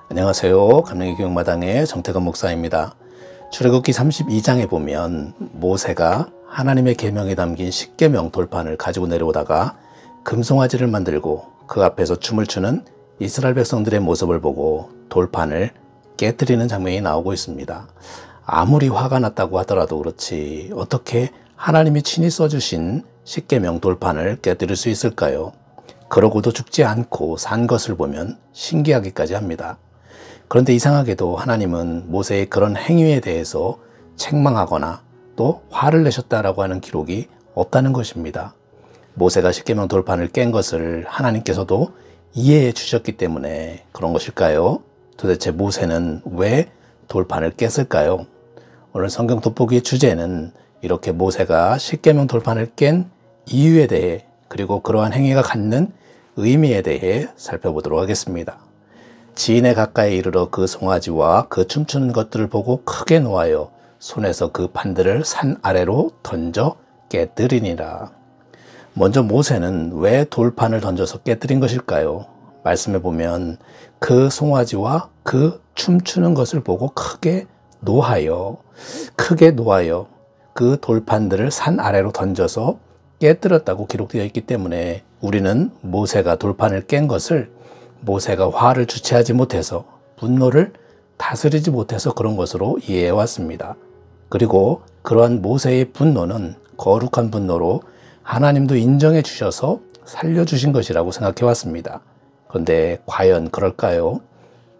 안녕하세요. 감리교 교육마당의 정태건 목사입니다. 출애굽기 32장에 보면 모세가 하나님의 계명이 담긴 십계명 돌판을 가지고 내려오다가 금송아지를 만들고 그 앞에서 춤을 추는 이스라엘 백성들의 모습을 보고 돌판을 깨뜨리는 장면이 나오고 있습니다. 아무리 화가 났다고 하더라도 그렇지 어떻게 하나님이 친히 써주신 십계명 돌판을 깨뜨릴 수 있을까요? 그러고도 죽지 않고 산 것을 보면 신기하기까지 합니다. 그런데 이상하게도 하나님은 모세의 그런 행위에 대해서 책망하거나 또 화를 내셨다라고 하는 기록이 없다는 것입니다. 모세가 십계명 돌판을 깬 것을 하나님께서도 이해해 주셨기 때문에 그런 것일까요? 도대체 모세는 왜 돌판을 깼을까요? 오늘 성경 돋보기의 주제는 이렇게 모세가 십계명 돌판을 깬 이유에 대해 그리고 그러한 행위가 갖는 의미에 대해 살펴보도록 하겠습니다. 지인에 가까이 이르러 그 송아지와 그 춤추는 것들을 보고 크게 노하여 손에서 그 판들을 산 아래로 던져 깨뜨리니라. 먼저 모세는 왜 돌판을 던져서 깨뜨린 것일까요? 말씀해 보면 그 송아지와 그 춤추는 것을 보고 크게 노하여 그 돌판들을 산 아래로 던져서 깨뜨렸다고 기록되어 있기 때문에 우리는 모세가 돌판을 깬 것을 모세가 화를 주체하지 못해서 분노를 다스리지 못해서 그런 것으로 이해해 왔습니다. 그리고 그러한 모세의 분노는 거룩한 분노로 하나님도 인정해 주셔서 살려주신 것이라고 생각해 왔습니다. 그런데 과연 그럴까요?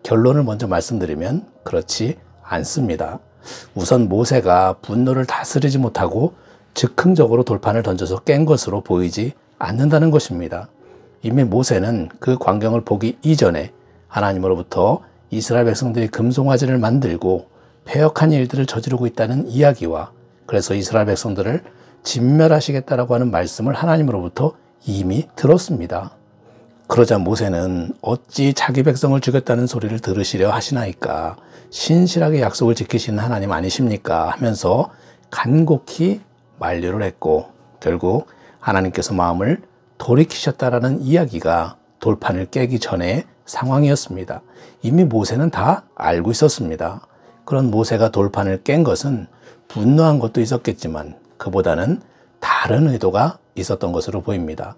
결론을 먼저 말씀드리면 그렇지 않습니다. 우선 모세가 분노를 다스리지 못하고 즉흥적으로 돌판을 던져서 깬 것으로 보이지 않는다는 것입니다. 이미 모세는 그 광경을 보기 이전에 하나님으로부터 이스라엘 백성들이 금송아지를 만들고 패역한 일들을 저지르고 있다는 이야기와 그래서 이스라엘 백성들을 진멸하시겠다라고 하는 말씀을 하나님으로부터 이미 들었습니다. 그러자 모세는 어찌 자기 백성을 죽였다는 소리를 들으시려 하시나이까 신실하게 약속을 지키시는 하나님 아니십니까 하면서 간곡히 만류를 했고 결국 하나님께서 마음을 돌이키셨다라는 이야기가 돌판을 깨기 전의 상황이었습니다. 이미 모세는 다 알고 있었습니다. 그런 모세가 돌판을 깬 것은 분노한 것도 있었겠지만 그보다는 다른 의도가 있었던 것으로 보입니다.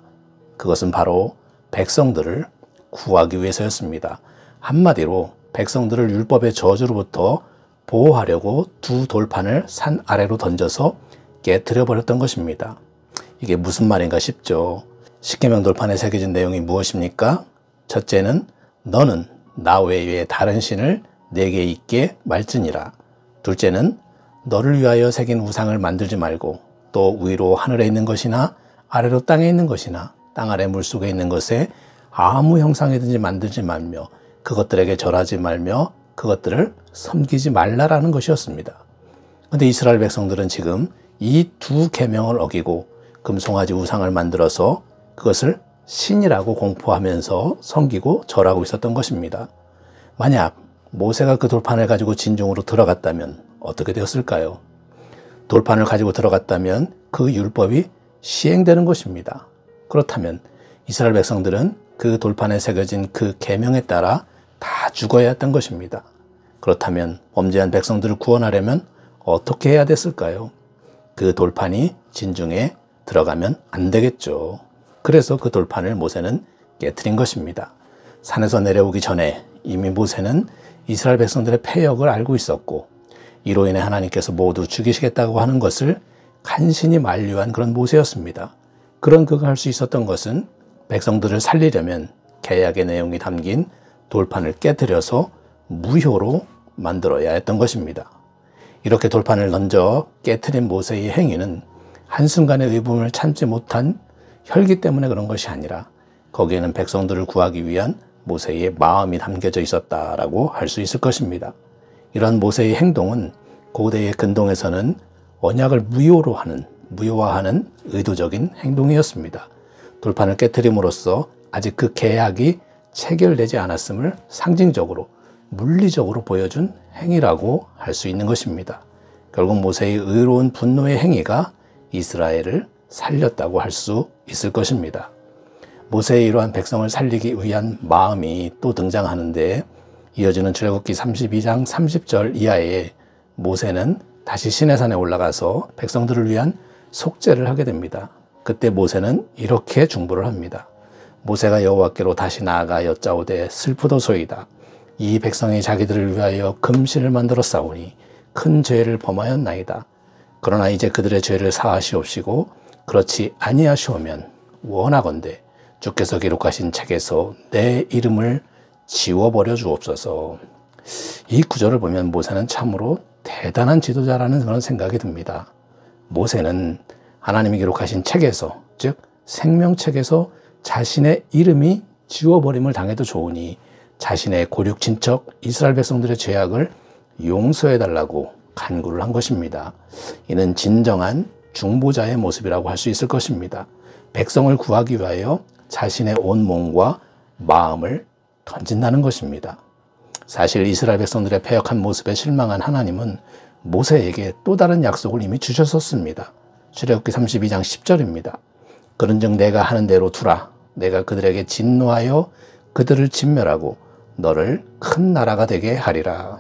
그것은 바로 백성들을 구하기 위해서였습니다. 한마디로 백성들을 율법의 저주로부터 보호하려고 두 돌판을 산 아래로 던져서 깨뜨려 버렸던 것입니다. 이게 무슨 말인가 싶죠. 십계명 돌판에 새겨진 내용이 무엇입니까? 첫째는 너는 나 외에 다른 신을 내게 있게 말지니라. 둘째는 너를 위하여 새긴 우상을 만들지 말고 또 위로 하늘에 있는 것이나 아래로 땅에 있는 것이나 땅 아래 물속에 있는 것에 아무 형상이든지 만들지 말며 그것들에게 절하지 말며 그것들을 섬기지 말라라는 것이었습니다. 그런데 이스라엘 백성들은 지금 이 두 계명을 어기고 금송아지 우상을 만들어서 그것을 신이라고 공포하면서 섬기고 절하고 있었던 것입니다. 만약 모세가 그 돌판을 가지고 진중으로 들어갔다면 어떻게 되었을까요? 돌판을 가지고 들어갔다면 그 율법이 시행되는 것입니다. 그렇다면 이스라엘 백성들은 그 돌판에 새겨진 그 계명에 따라 다 죽어야 했던 것입니다. 그렇다면 범죄한 백성들을 구원하려면 어떻게 해야 됐을까요? 그 돌판이 진중에 들어가면 안 되겠죠. 그래서 그 돌판을 모세는 깨트린 것입니다. 산에서 내려오기 전에 이미 모세는 이스라엘 백성들의 패역을 알고 있었고 이로 인해 하나님께서 모두 죽이시겠다고 하는 것을 간신히 만류한 그런 모세였습니다. 그런 그가 할 수 있었던 것은 백성들을 살리려면 계약의 내용이 담긴 돌판을 깨트려서 무효로 만들어야 했던 것입니다. 이렇게 돌판을 던져 깨트린 모세의 행위는 한순간의 의분을 참지 못한 혈기 때문에 그런 것이 아니라 거기에는 백성들을 구하기 위한 모세의 마음이 담겨져 있었다라고 할 수 있을 것입니다. 이러한 모세의 행동은 고대의 근동에서는 언약을 무효화하는 의도적인 행동이었습니다. 돌판을 깨트림으로써 아직 그 계약이 체결되지 않았음을 상징적으로 물리적으로 보여준 행위라고 할 수 있는 것입니다. 결국 모세의 의로운 분노의 행위가 이스라엘을 살렸다고 할 수 있을 것입니다. 모세의 이러한 백성을 살리기 위한 마음이 또 등장하는데 이어지는 출애굽기 32장 30절 이하에 모세는 다시 시내산에 올라가서 백성들을 위한 속죄를 하게 됩니다. 그때 모세는 이렇게 중보를 합니다. 모세가 여호와께로 다시 나아가 여짜오되 슬프도소이다. 이 백성이 자기들을 위하여 금신을 만들어 싸우니 큰 죄를 범하였나이다. 그러나 이제 그들의 죄를 사하시옵시고 그렇지 아니하시오면 원하건대 주께서 기록하신 책에서 내 이름을 지워버려 주옵소서. 이 구절을 보면 모세는 참으로 대단한 지도자라는 그런 생각이 듭니다. 모세는 하나님이 기록하신 책에서, 즉 생명책에서 자신의 이름이 지워버림을 당해도 좋으니 자신의 고륙 친척 이스라엘 백성들의 죄악을 용서해달라고 간구를 한 것입니다. 이는 진정한 중보자의 모습이라고 할 수 있을 것입니다. 백성을 구하기 위하여 자신의 온 몸과 마음을 던진다는 것입니다. 사실 이스라엘 백성들의 패역한 모습에 실망한 하나님은 모세에게 또 다른 약속을 이미 주셨었습니다. 출애굽기 32장 10절입니다. 그런즉 내가 하는 대로 두라. 내가 그들에게 진노하여 그들을 진멸하고 너를 큰 나라가 되게 하리라.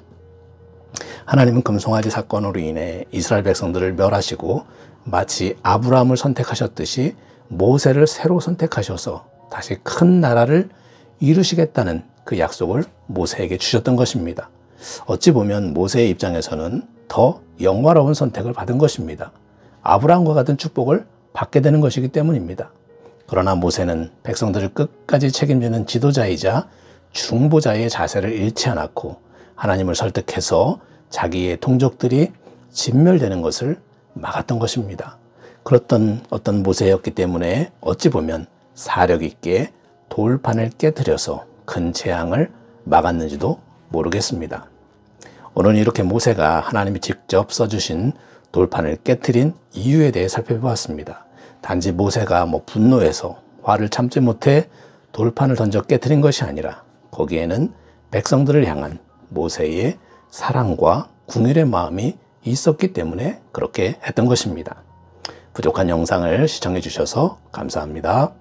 하나님은 금송아지 사건으로 인해 이스라엘 백성들을 멸하시고 마치 아브라함을 선택하셨듯이 모세를 새로 선택하셔서 다시 큰 나라를 이루시겠다는 그 약속을 모세에게 주셨던 것입니다. 어찌 보면 모세의 입장에서는 더 영화로운 선택을 받은 것입니다. 아브라함과 같은 축복을 받게 되는 것이기 때문입니다. 그러나 모세는 백성들을 끝까지 책임지는 지도자이자 중보자의 자세를 잃지 않았고 하나님을 설득해서 자기의 동족들이 진멸되는 것을 막았던 것입니다. 그렇던 어떤 모세였기 때문에 어찌 보면 사력 있게 돌판을 깨뜨려서 큰 재앙을 막았는지도 모르겠습니다. 오늘 이렇게 모세가 하나님이 직접 써주신 돌판을 깨뜨린 이유에 대해 살펴보았습니다. 단지 모세가 분노해서 화를 참지 못해 돌판을 던져 깨뜨린 것이 아니라 거기에는 백성들을 향한 모세의 사랑과 긍휼의 마음이 있었기 때문에 그렇게 했던 것입니다. 부족한 영상을 시청해 주셔서 감사합니다.